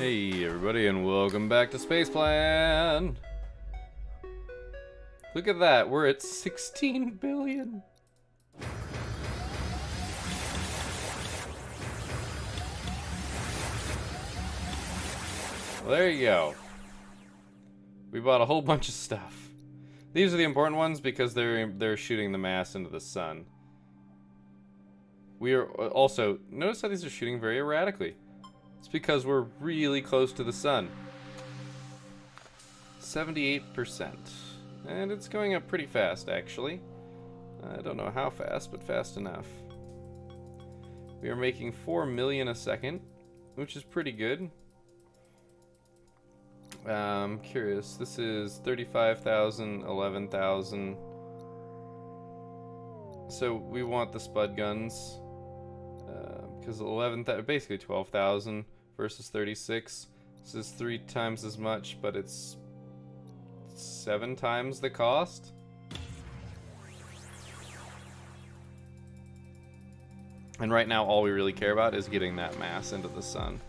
Hey everybody, and welcome back to Space Plan. Look at that, we're at 16 billion. Well, there you go. We bought a whole bunch of stuff. These are the important ones because they're shooting the mass into the sun. We are also, notice how these are shooting very erratically. It's because we're really close to the sun. 78%. And it's going up pretty fast, actually. I don't know how fast, but fast enough. We are making 4 million a second, which is pretty good. I'm curious. This is 35,000, 11,000. So we want the spud guns. Because 11,000, basically 12,000 versus 36. This is 3 times as much, but it's 7 times the cost. And right now, all we really care about is getting that mass into the sun.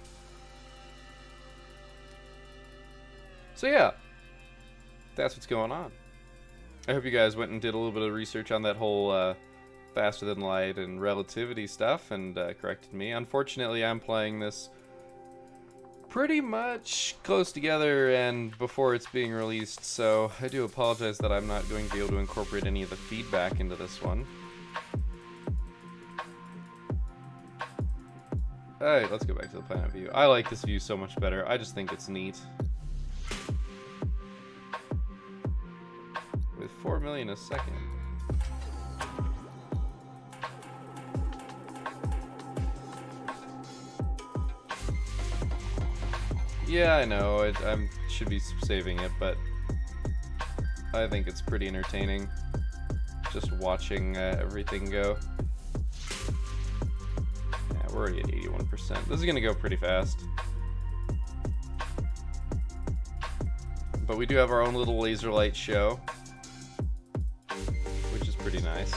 So yeah, that's what's going on. I hope you guys went and did a little bit of research on that whole faster than light and relativity stuff and corrected me. Unfortunately, I'm playing this pretty much close together and before it's being released, so I do apologize that I'm not going to be able to incorporate any of the feedback into this one. Alright, let's go back to the planet view. I like this view so much better. I just think it's neat. With 4 million a second. Yeah, I know, I should be saving it, but I think it's pretty entertaining just watching everything go. Yeah, we're already at 81%. This is going to go pretty fast. But we do have our own little laser light show, which is pretty nice.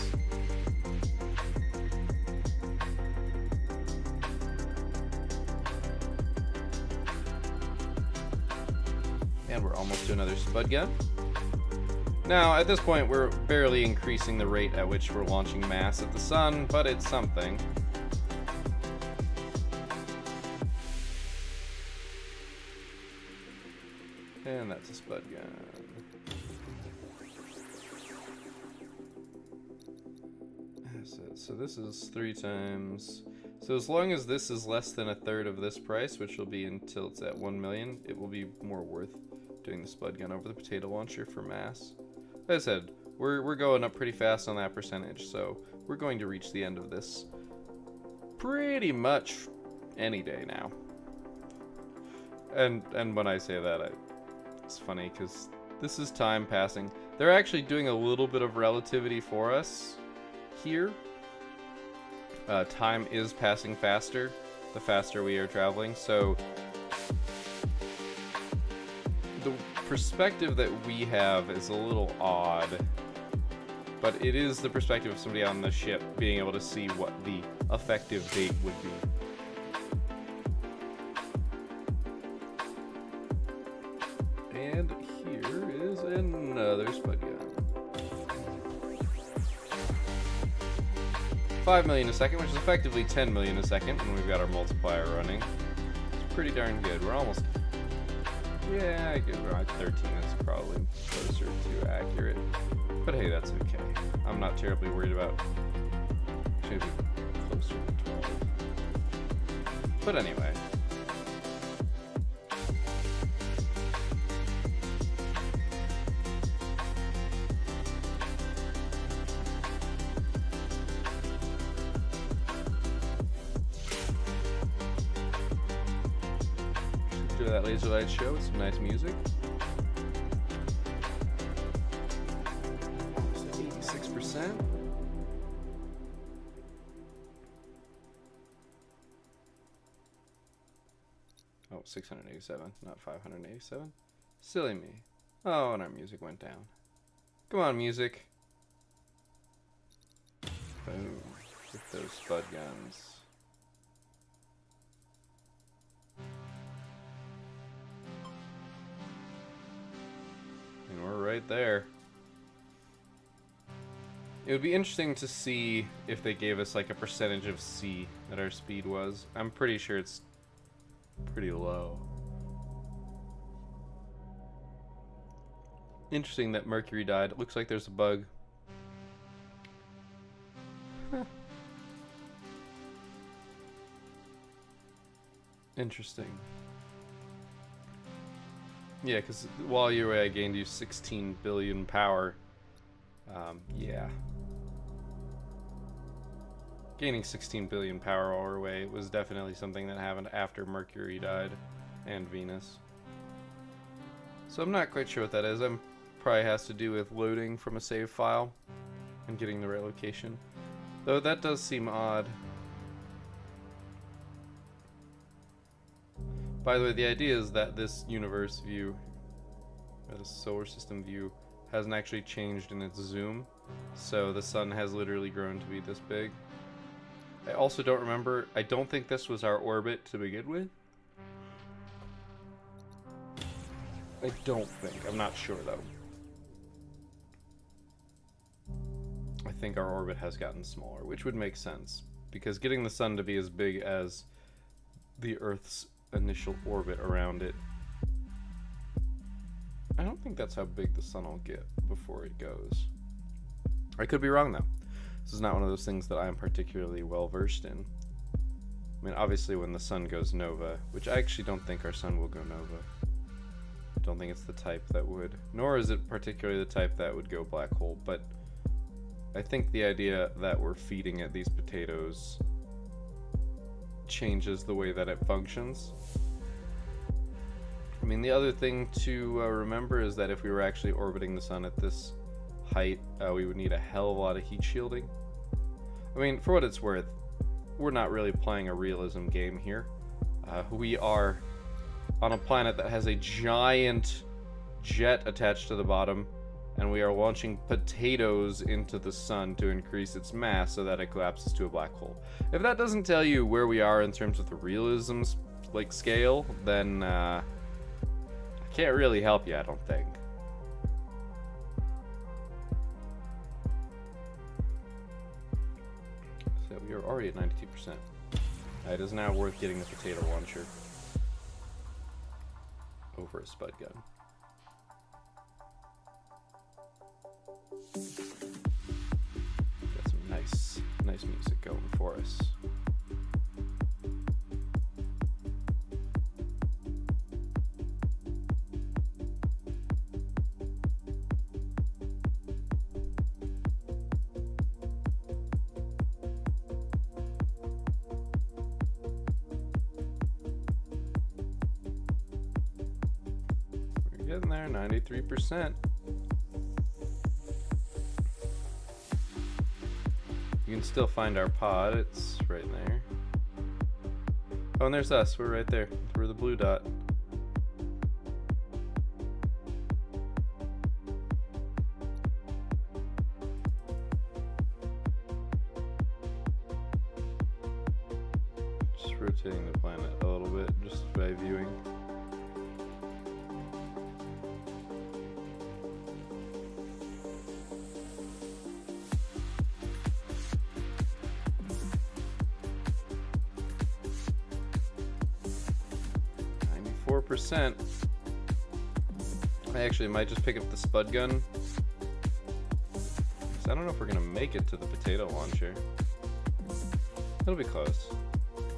And we're almost to another spud gun. Now, at this point, we're barely increasing the rate at which we're launching mass at the sun, but it's something. And that's a spud gun. So this is 3 times. So as long as this is less than 1/3 of this price, which will be until it's at 1 million, it will be more worth doing the spud gun over the potato launcher for mass. Like I said, we're going up pretty fast on that percentage, so we're going to reach the end of this pretty much any day now. And when I say that, it's funny because this is time passing. They're actually doing a little bit of relativity for us here. Time is passing faster the faster we are traveling, so the perspective that we have is a little odd, but it is the perspective of somebody on the ship being able to see what the effective date would be. And here is another spud gun. 5 million a second, which is effectively 10 million a second when we've got our multiplier running. It's pretty darn good. We're almost... Yeah, I guess we're at 13. It's probably closer to accurate. But hey, that's okay. I'm not terribly worried about... Maybe closer to 12. But anyway. Do that laser light show with some nice music. So 86%. Oh, 687, not 587. Silly me. Oh, and our music went down. Come on, music. Boom. With those spud guns. right there. It would be interesting to see if they gave us like a percentage of C that our speed was. I'm pretty sure it's pretty low. Interesting that Mercury died. It looks like there's a bug. Interesting. Yeah, because while you were away, I gained you 16 billion power. Yeah. Gaining 16 billion power while we were away was definitely something that happened after Mercury died and Venus. So I'm not quite sure what that is. Probably has to do with loading from a save file and getting the right location. Though that does seem odd. By the way, the idea is that this universe view, or this solar system view, hasn't actually changed in its zoom. So the sun has literally grown to be this big. I also don't remember, I don't think this was our orbit to begin with. I don't think, I'm not sure though. I think our orbit has gotten smaller, which would make sense, because getting the sun to be as big as the Earth's initial orbit around it, I don't think that's how big the sun will get before it goes. I could be wrong though. This is not one of those things that I'm particularly well versed in. I mean, obviously when the sun goes nova, which I actually don't think our sun will go nova. I don't think it's the type that would, nor is it particularly the type that would go black hole, but I think the idea that we're feeding it these potatoes changes the way that it functions. I mean, the other thing to remember is that if we were actually orbiting the sun at this height, we would need a hell of a lot of heat shielding. I mean, for what it's worth, we're not really playing a realism game here. We are on a planet that has a giant jet attached to the bottom, and we are launching potatoes into the sun to increase its mass so that it collapses to a black hole. If that doesn't tell you where we are in terms of the realism's like scale, then I can't really help you, I don't think. So we are already at 92%. It is now worth getting the potato launcher over a spud gun. Got some nice music going for us. We're getting there, 93%. You can still find our pod, it's right there. Oh, and there's us, we're right there. We're the blue dot. Just rotating the planet a little bit, just by viewing. Percent. I actually might just pick up the spud gun. I don't know if we're gonna make it to the potato launcher. It'll be close.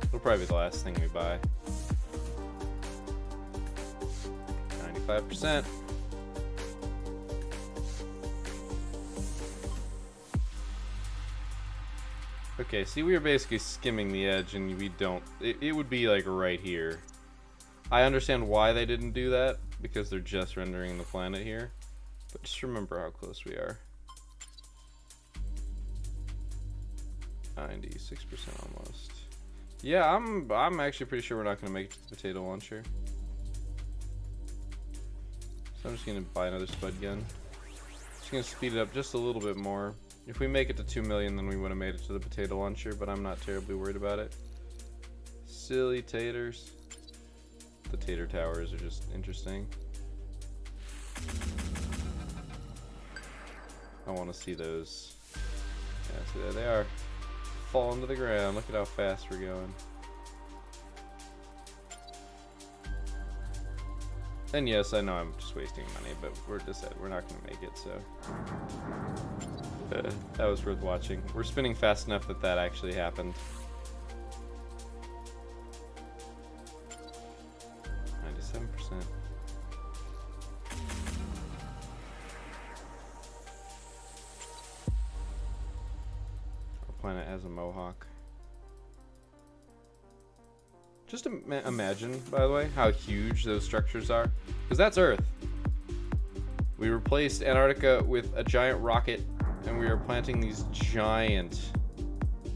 It'll probably be the last thing we buy. 95%. Okay, see, we were basically skimming the edge, and we don't. It would be like right here. I understand why they didn't do that, because they're just rendering the planet here. But just remember how close we are. 96% almost. Yeah, I'm actually pretty sure we're not going to make it to the potato launcher. So I'm just going to buy another spud gun. Just going to speed it up just a little bit more. If we make it to 2 million, then we would have made it to the potato launcher, but I'm not terribly worried about it. Silly taters. The tater towers are just interesting. I want to see those. Yeah, so there they are. Falling to the ground. Look at how fast we're going. And yes, I know I'm just wasting money, but we're not going to make it, so that was worth watching. We're spinning fast enough that that actually happened. 97%. Our planet has a mohawk. Just imagine, by the way, how huge those structures are. Because that's Earth. We replaced Antarctica with a giant rocket, and we are planting these giant,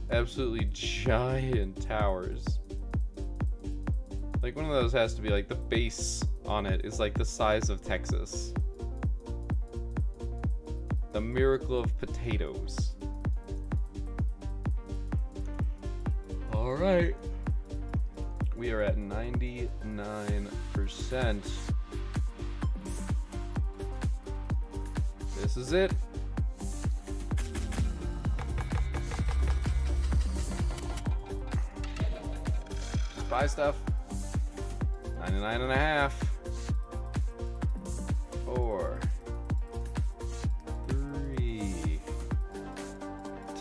absolutely giant towers. Like, one of those has to be, like, the base on it is, like, the size of Texas. The miracle of potatoes. Alright. We are at 99%. This is it. Buy stuff. 99 and a half. 4, 3,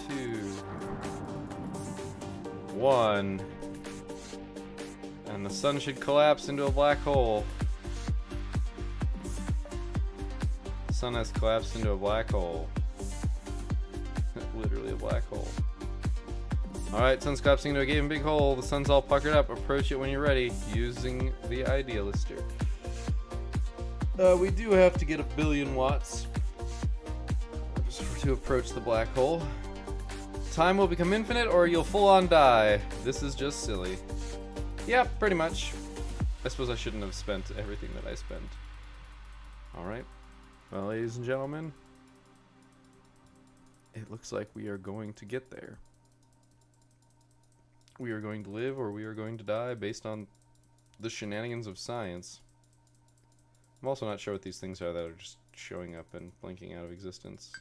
2, 1. And the sun should collapse into a black hole. The sun has collapsed into a black hole. Literally a black hole. Alright, sun's collapsing into a gaping big hole. The sun's all puckered up. Approach it when you're ready, using the Idealister. We do have to get 1 billion watts to approach the black hole. Time will become infinite or you'll full on die. This is just silly. Yeah, pretty much. I suppose I shouldn't have spent everything that I spent. Alright. Well, ladies and gentlemen, it looks like we are going to get there. We are going to live or we are going to die based on the shenanigans of science. I'm also not sure what these things are that are just showing up and blinking out of existence.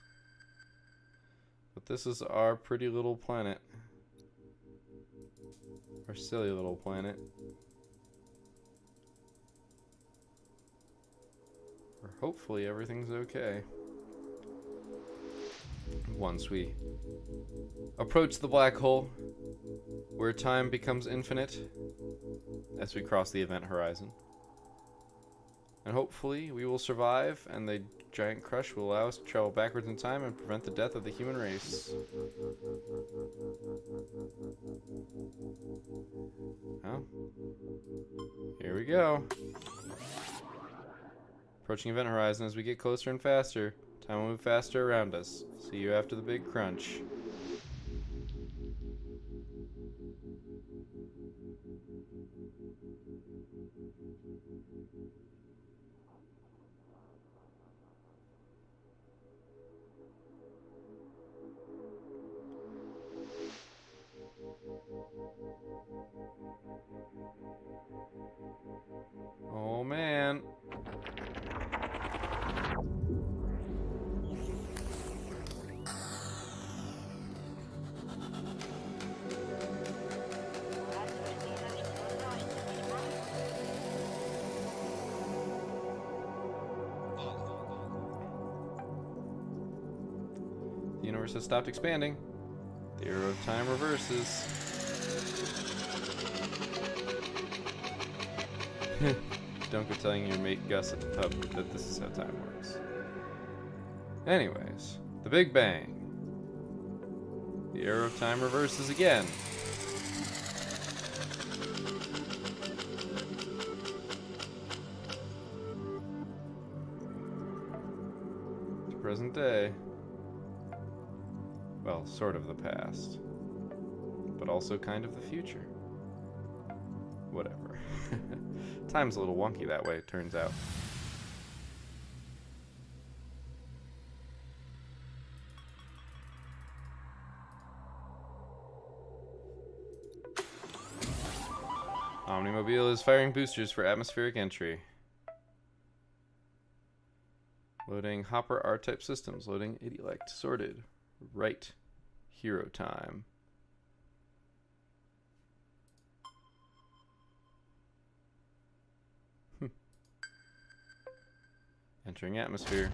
But this is our pretty little planet. Our silly little planet. Or hopefully everything's okay. Once we approach the black hole, where time becomes infinite as we cross the event horizon. And hopefully we will survive, and the giant crush will allow us to travel backwards in time and prevent the death of the human race. Well, here we go. Approaching event horizon. As we get closer and faster, time will move faster around us. See you after the big crunch. Oh man. The universe has stopped expanding. The arrow of time reverses. Don't go telling your mate Gus at the pub that this is how time works. Anyways, the Big Bang. The arrow of time reverses again. To present day. Well, sort of the past. But also kind of the future. Whatever. Time's a little wonky that way, it turns out. Omnimobile is firing boosters for atmospheric entry. Loading Hopper R-type systems. Loading Idielect. Sorted. Right. Hero time. Entering atmosphere.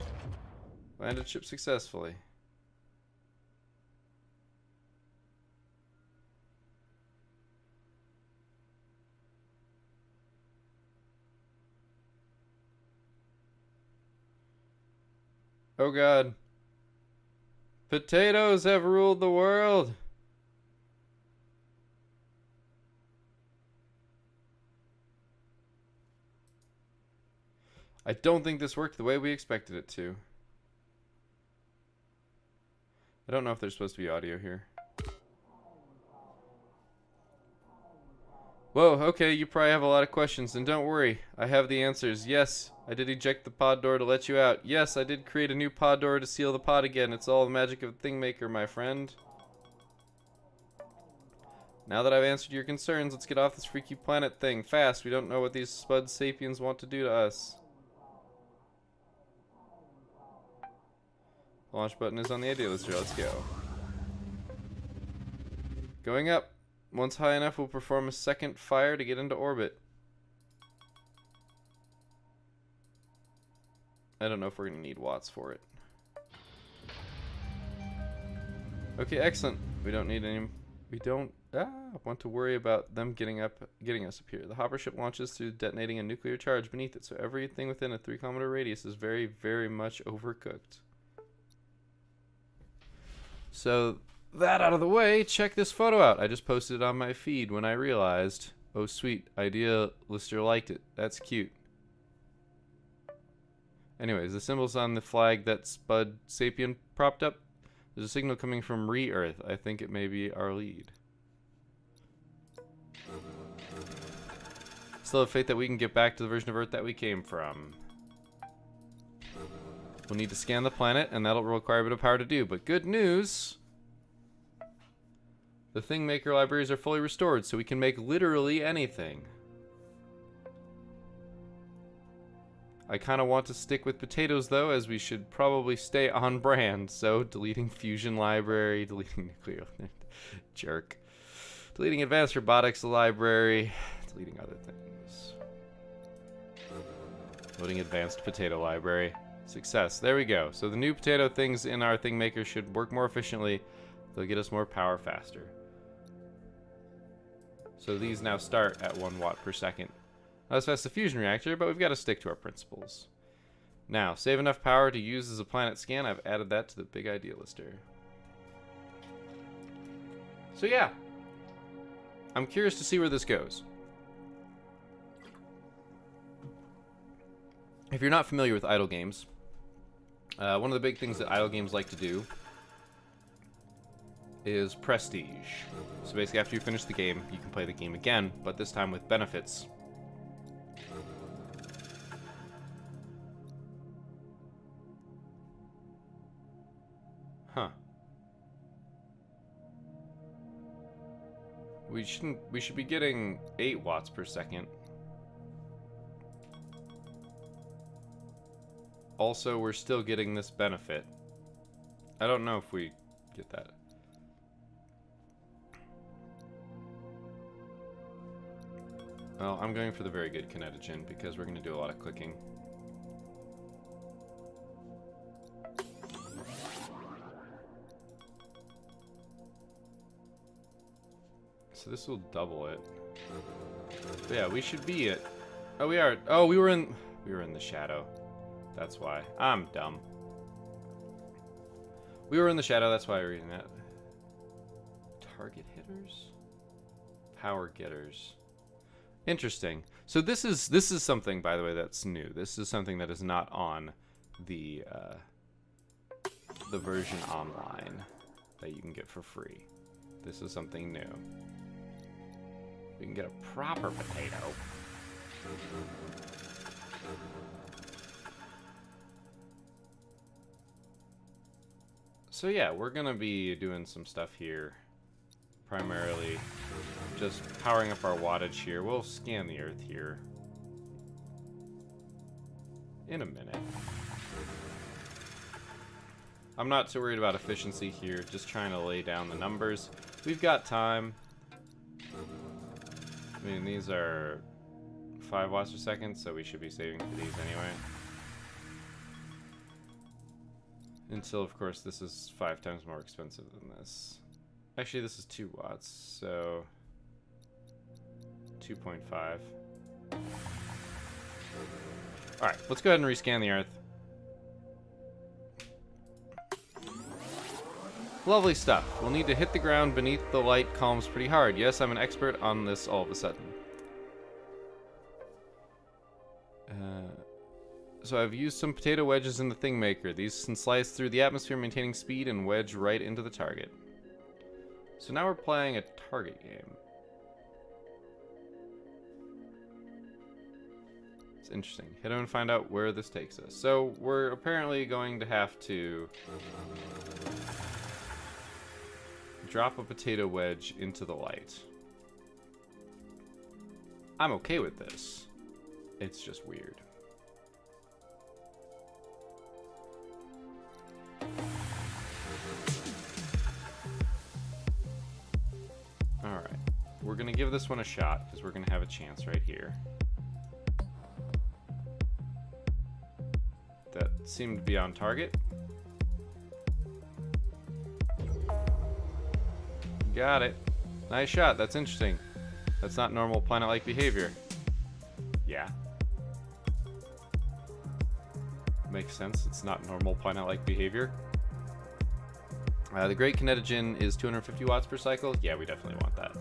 Landed ship successfully. Oh god. Potatoes have ruled the world. I don't think this worked the way we expected it to. I don't know if there's supposed to be audio here. Whoa, okay, you probably have a lot of questions, and don't worry, I have the answers. Yes, I did eject the pod door to let you out. Yes, I did create a new pod door to seal the pod again. It's all the magic of Thingmaker, my friend. Now that I've answered your concerns, let's get off this freaky planet thing. Fast, we don't know what these Spud Sapiens want to do to us. The launch button is on the Idealister. Let's go. Going up. Once high enough, we'll perform a second fire to get into orbit. I don't know if we're going to need watts for it. Okay, excellent. We don't need any... We don't want to worry about them getting us up here. The hopper ship launches through detonating a nuclear charge beneath it, so everything within a 3-kilometer radius is very, very much overcooked. So... that out of the way, check this photo out. I just posted it on my feed when I realized, oh sweet, Idealister liked it. That's cute. Anyways, the symbols on the flag that Spud Sapien propped up, there's a signal coming from Re-Earth. I think it may be our lead. Still have faith that we can get back to the version of Earth that we came from. We'll need to scan the planet, and that'll require a bit of power to do, but good news! The Thingmaker libraries are fully restored, so we can make literally anything. I kind of want to stick with potatoes, though, as we should probably stay on brand. So, deleting Fusion Library, deleting Nuclear... jerk. Deleting Advanced Robotics Library, deleting other things. Loading Advanced Potato Library. Success. There we go. So the new potato things in our Thingmaker should work more efficiently. They'll get us more power faster. So these now start at 1 watt per second. Not as fast as a fusion reactor, but we've got to stick to our principles. Now, save enough power to use as a planet scan. I've added that to the big Idealister. So yeah, I'm curious to see where this goes. If you're not familiar with idle games, one of the big things that idle games like to do is prestige. So basically after you finish the game, you can play the game again, but this time with benefits. Huh. We should be getting 8 watts per second. Also, we're still getting this benefit. I don't know if we get that. Well, I'm going for the very good Kinetogen because we're going to do a lot of clicking. So this will double it. But yeah, we should be at... Oh, we are. Oh, we were in the shadow. That's why. I'm dumb. We were in the shadow, that's why I'm reading that. Target hitters? Power getters. Interesting. So this is something, by the way, that's new. This is something that is not on the version online that you can get for free. This is something new. We can get a proper potato. So yeah, we're gonna be doing some stuff here. Primarily just powering up our wattage here. We'll scan the Earth here in a minute. I'm not too worried about efficiency here, just trying to lay down the numbers. We've got time. I mean, these are 5 watts per second, so we should be saving for these anyway. Until, of course, this is 5 times more expensive than this. Actually, this is 2 watts, so 2.5. Alright, let's go ahead and rescan the Earth. Lovely stuff. We'll need to hit the ground beneath the light columns pretty hard. Yes, I'm an expert on this all of a sudden. So I've used some potato wedges in the Thingmaker. These can slice through the atmosphere, maintaining speed, and wedge right into the target. So now we're playing a target game. It's interesting. Hit him and find out where this takes us. So we're apparently going to have to drop a potato wedge into the light. I'm okay with this. It's just weird. Alright. We're gonna give this one a shot, because we're gonna have a chance right here. That seemed to be on target. Got it. Nice shot. That's interesting. That's not normal planet-like behavior. Yeah. Makes sense. It's not normal planet-like behavior. The Great Kinetogen is 250 watts per cycle. Yeah, we definitely want that.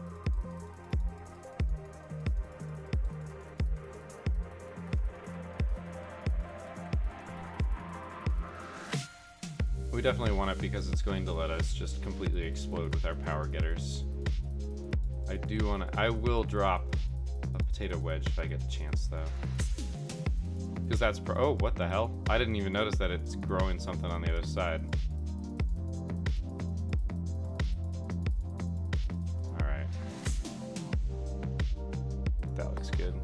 We definitely want it because it's going to let us just completely explode with our power getters. I will drop a potato wedge if I get the chance, though. Because that's oh, what the hell? I didn't even notice that it's growing something on the other side. Alright. That looks good.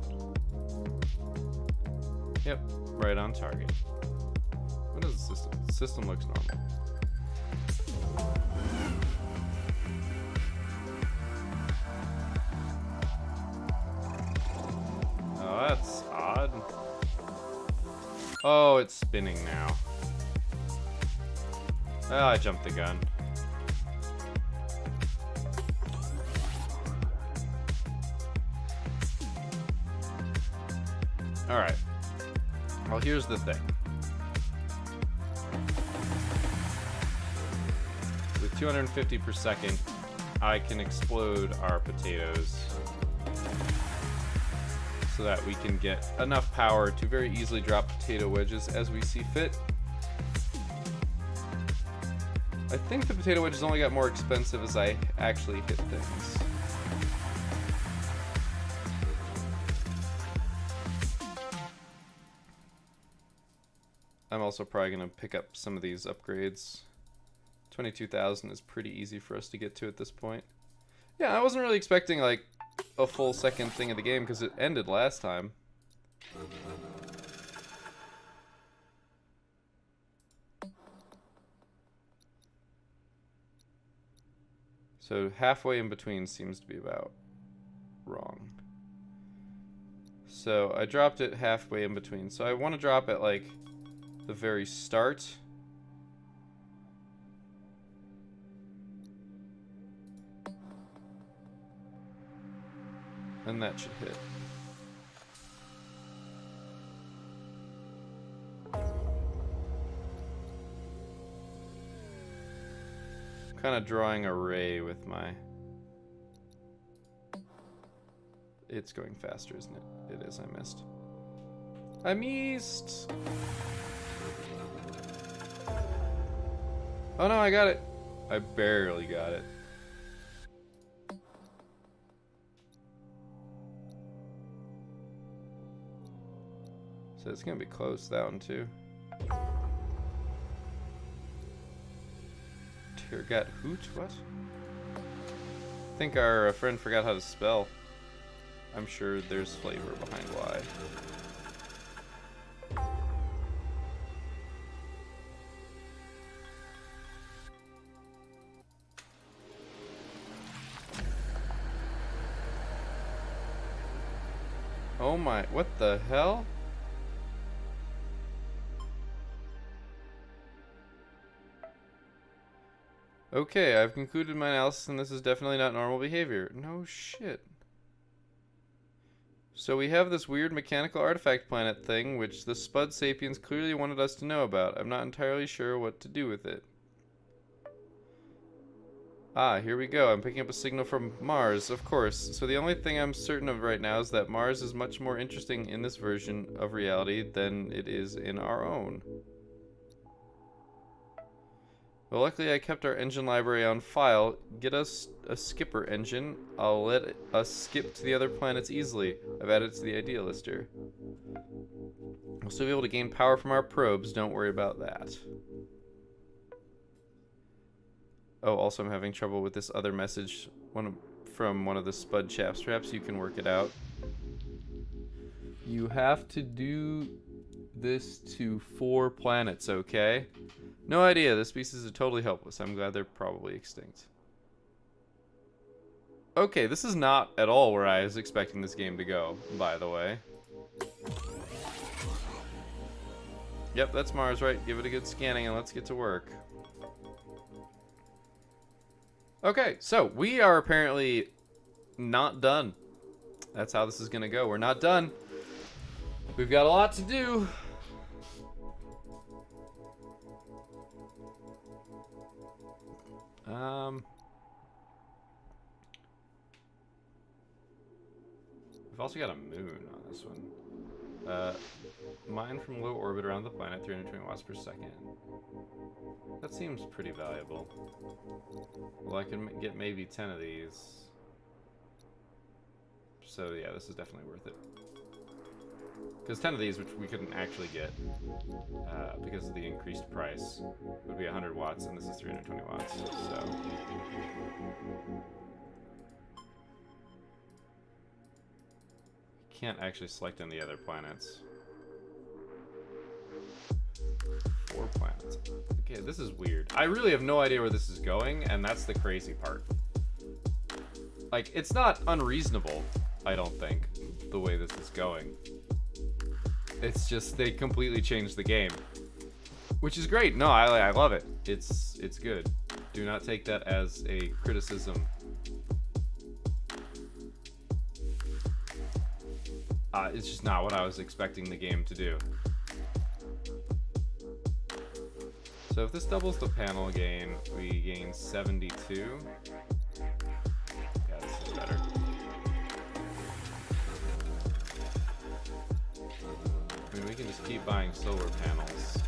Yep, right on target. What is the system? The system looks normal. Oh, that's odd. Oh, it's spinning now. Oh, I jumped the gun. Alright. Well, here's the thing. With 250 per second, I can explode our potatoes so that we can get enough power to very easily drop potato wedges as we see fit. I think the potato wedges only got more expensive as I actually hit things. I'm also probably going to pick up some of these upgrades. 22,000 is pretty easy for us to get to at this point. Yeah, I wasn't really expecting like a full second thing of the game because it ended last time. So halfway in between seems to be about wrong. So I dropped it halfway in between. So I want to drop it like the very start. And that should hit. I'm kind of drawing a ray with my... It's going faster, isn't it? It is, I missed. I missed! Oh no, I got it! I barely got it. So it's gonna be close, that one too. Tirgat Hoot? What? I think our friend forgot how to spell. I'm sure there's flavor behind why. Oh my, what the hell? Okay, I've concluded my analysis and this is definitely not normal behavior. No shit. So we have this weird mechanical artifact planet thing, which the Spud Sapiens clearly wanted us to know about. I'm not entirely sure what to do with it. Ah, here we go. I'm picking up a signal from Mars, of course. So the only thing I'm certain of right now is that Mars is much more interesting in this version of reality than it is in our own. Well, luckily I kept our engine library on file. Get us a skipper engine. I'll let us skip to the other planets easily. I've added it to the idea lister. We'll still be able to gain power from our probes. Don't worry about that. Oh, also I'm having trouble with this other message from one of the Spud chaps. Perhaps you can work it out. You have to do this to 4 planets, okay? No idea. The species are totally helpless. I'm glad they're probably extinct. Okay, this is not at all where I was expecting this game to go, by the way. Yep, that's Mars, right? Give it a good scanning and let's get to work. Okay, so we are apparently not done. That's how this is gonna go. We're not done. We've got a lot to do. We've also got a moon on this one. Mine from low orbit around the planet, 320 watts per second. That seems pretty valuable. Well, I can get maybe 10 of these. So yeah, this is definitely worth it. Because 10 of these, which we couldn't actually get because of the increased price, would be 100 watts, and this is 320 watts, so... Can't actually select any other planets. 4 planets. Okay, this is weird. I really have no idea where this is going, and that's the crazy part. Like, it's not unreasonable, I don't think, the way this is going. It's just they completely changed the game, which is great. No, I love it. It's good. Do not take that as a criticism. It's just not what I was expecting the game to do. So if this doubles the panel gain, we gain 72. Yeah, this is better. I mean, we can just keep buying solar panels.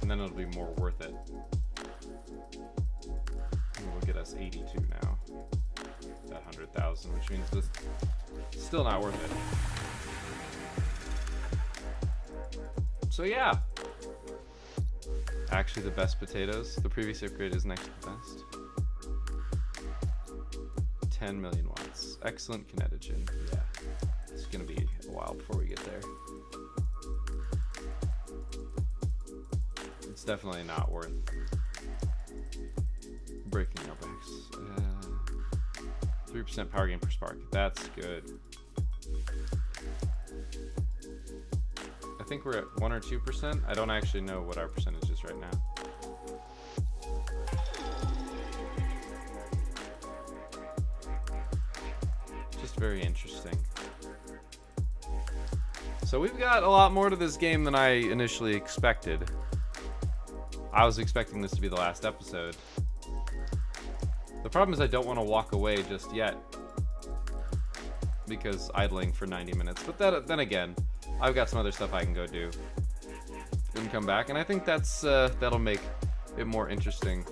And then it'll be more worth it. And we'll get us 82 now. That 100,000, which means this is still not worth it. So yeah. Actually the best potatoes. The previous upgrade is next to the best. 10 million watts. Excellent kinetogen. Yeah. It's gonna be a while before we get there. It's definitely not worth breaking our backs. 3% power gain per spark. That's good. I think we're at 1 or 2%. I don't actually know what our percentage is right now. Just very interesting. So we've got a lot more to this game than I initially expected. I was expecting this to be the last episode. The problem is I don't want to walk away just yet because idling for 90 minutes. But then again, I've got some other stuff I can go do and come back, and I think that's that'll make it more interesting.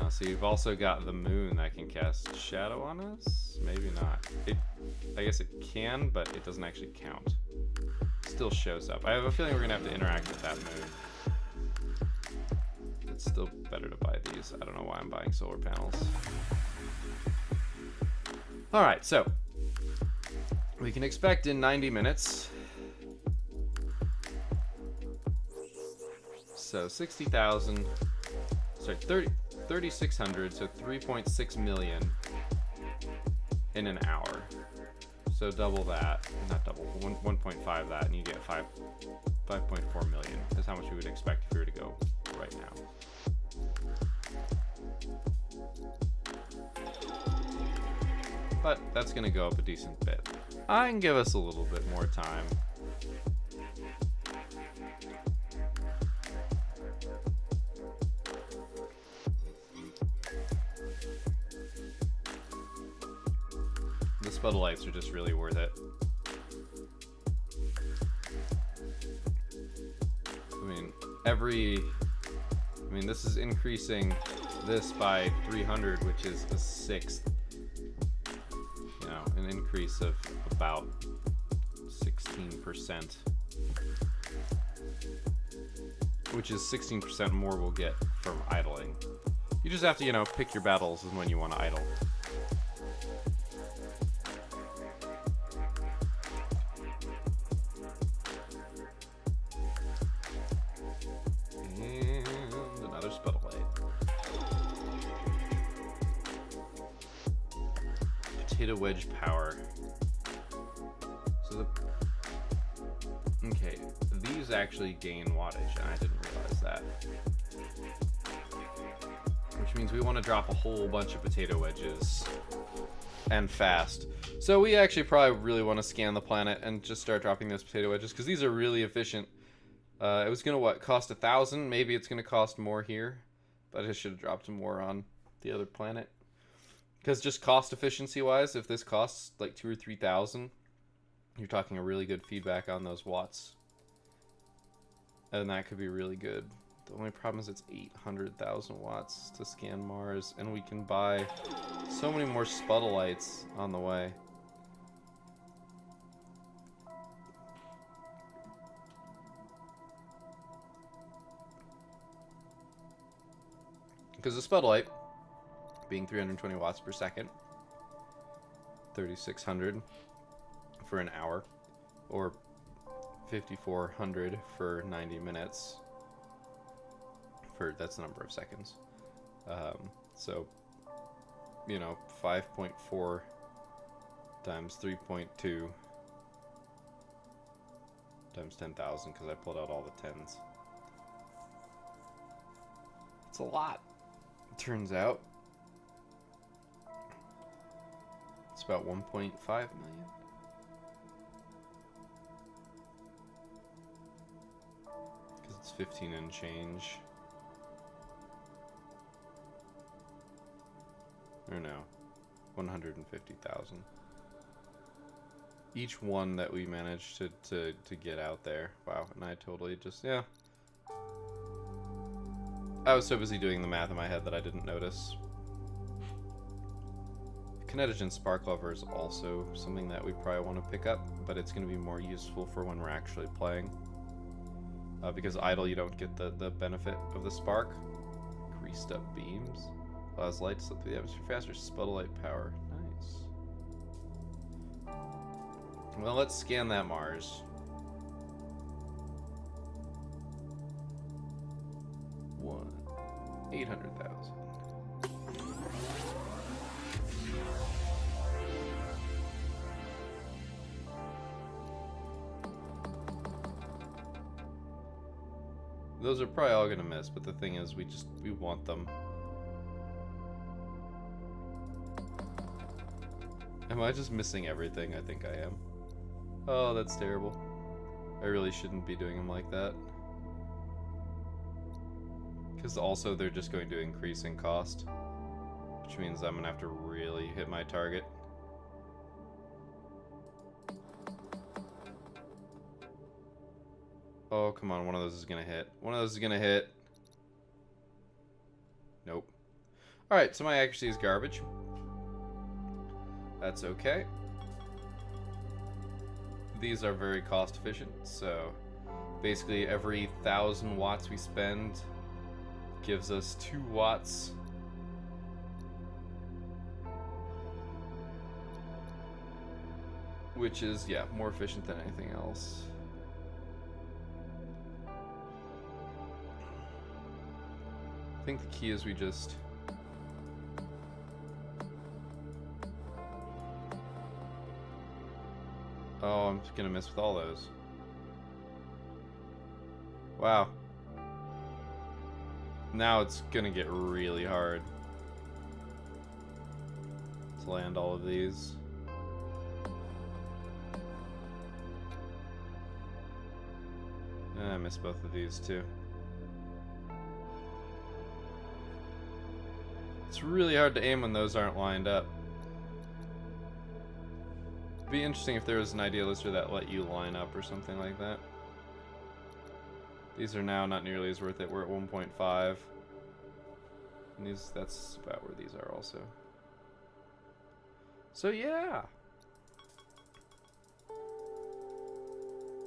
So you've also got the moon that can cast shadow on us? Maybe not. I guess it can, but it doesn't actually count. Still shows up. I have a feeling we're gonna have to interact with that moon. It's still better to buy these. I don't know why I'm buying solar panels. Alright, so we can expect in 90 minutes. So 60,000 sorry, 3,600, so 3.6 million in an hour. So double that, not double, 1.5 that, and you get 5.4 million is how much we would expect if we were to go right now. But that's going to go up a decent bit. I can give us a little bit more time. The Sputtle Lights are just really worth it. I mean, this is increasing this by 300, which is a sixth. You know, an increase of about 16%. Which is 16% more we'll get from idling. You just have to, you know, pick your battles and when you want to idle. Potato wedge power. So okay, these actually gain wattage, and I didn't realize that. Which means we want to drop a whole bunch of potato wedges and fast. So we actually probably really want to scan the planet and just start dropping those potato wedges because these are really efficient. It was gonna cost 1,000. Maybe it's gonna cost more here, but I should have dropped more on the other planet. Because just cost efficiency wise, if this costs like 2,000 or 3,000, you're talking a really good feedback on those watts, and that could be really good. The only problem is it's 800,000 watts to scan Mars, and we can buy so many more Sputtle Lights on the way. Because the Sputtle Light, being 320 watts per second, 3,600 for an hour, or 5,400 for 90 minutes. That's the number of seconds. So, you know, 5.4 times 3.2 times 10,000, because I pulled out all the tens. It's a lot, it turns out. It's about 1.5 million. Because it's 15 and change. Or no, 150,000. Each one that we managed to get out there. Wow, and I totally just, yeah. I was so busy doing the math in my head that I didn't notice. Kinetogen Spark Lover is also something that we probably want to pick up, but it's going to be more useful for when we're actually playing. Because idle, you don't get the benefit of the spark. Greased up beams. Allows light to slip through the atmosphere faster. Sputtle Light power. Nice. Well, let's scan that Mars. 800,000. Those are probably all gonna miss, but the thing is, we want them. Am I just missing everything? I think I am. Oh, that's terrible. I really shouldn't be doing them like that. Because also they're just going to increase in cost. Which means I'm gonna have to really hit my target. Oh, come on, one of those is gonna hit. One of those is gonna hit. Nope. Alright, so my accuracy is garbage. That's okay. These are very cost efficient, so basically every 1,000 watts we spend gives us 2 watts. Which is, yeah, more efficient than anything else. think the key is we just... Oh, I'm gonna miss with all those. Wow. Now it's gonna get really hard to land all of these. And I missed both of these too. It's really hard to aim when those aren't lined up. It'd be interesting if there was an idealizer that let you line up or something like that. These are now not nearly as worth it. We're at 1.5. And these, that's about where these are also. So yeah.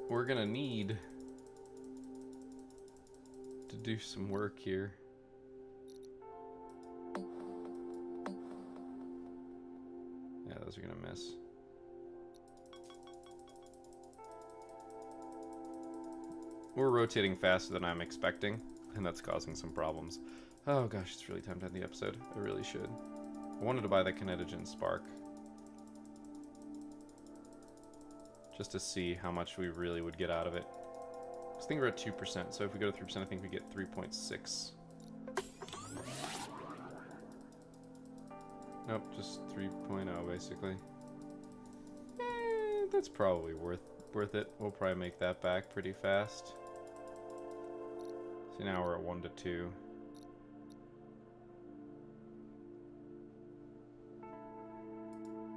We're gonna need to do some work here. Yeah, those are gonna miss. We're rotating faster than I'm expecting, and that's causing some problems. Oh gosh, it's really time to end the episode. I really should. I wanted to buy the Kinetogen Spark, just to see how much we really would get out of it. I think we're at 2%, so if we go to 3%, I think we get 3.6. Nope, just 3.0 basically. That's probably worth it. We'll probably make that back pretty fast. So now we're at 1 to 2.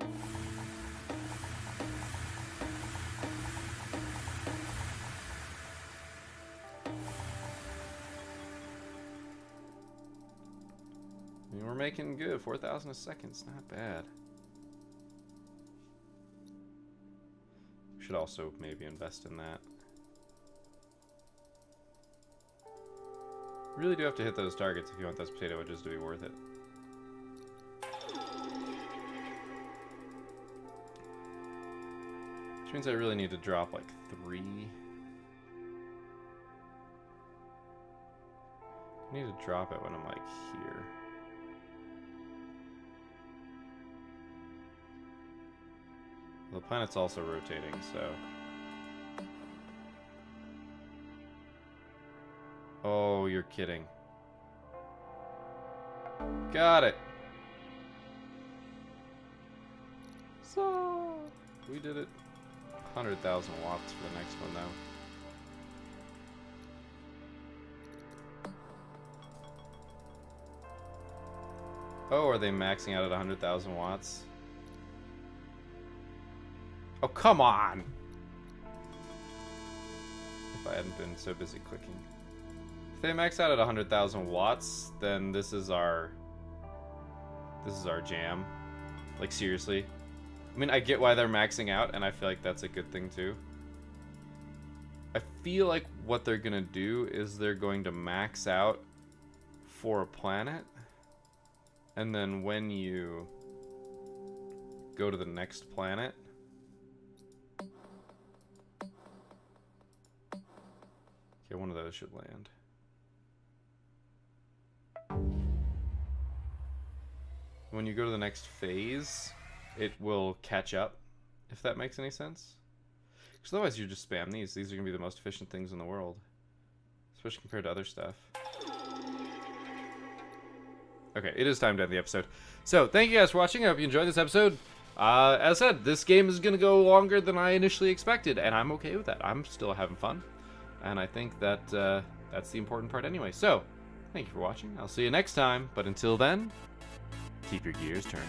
I mean, we're making good. 4,000 a second. It's not bad. Should also maybe invest in that. Really do have to hit those targets if you want those potato wedges to be worth it. Which means I really need to drop like 3. I need to drop it when I'm like here. The planet's also rotating, so... Oh, you're kidding. Got it! So... We did it. 100,000 watts for the next one, though. Oh, are they maxing out at 100,000 watts? Oh, come on! If I hadn't been so busy clicking. If they max out at 100,000 watts, then this is our jam. Like, seriously. I mean, I get why they're maxing out, and I feel like that's a good thing, too. I feel like what they're gonna do is they're going to max out for a planet, and then when you go to the next planet, okay, one of those should land. When you go to the next phase, it will catch up, if that makes any sense. Because otherwise you just spam these. These are going to be the most efficient things in the world. Especially compared to other stuff. Okay, it is time to end the episode. So, thank you guys for watching. I hope you enjoyed this episode. As I said, this game is going to go longer than I initially expected, and I'm okay with that. I'm still having fun. And I think that that's the important part anyway. So, thank you for watching. I'll see you next time. But until then, keep your gears turning.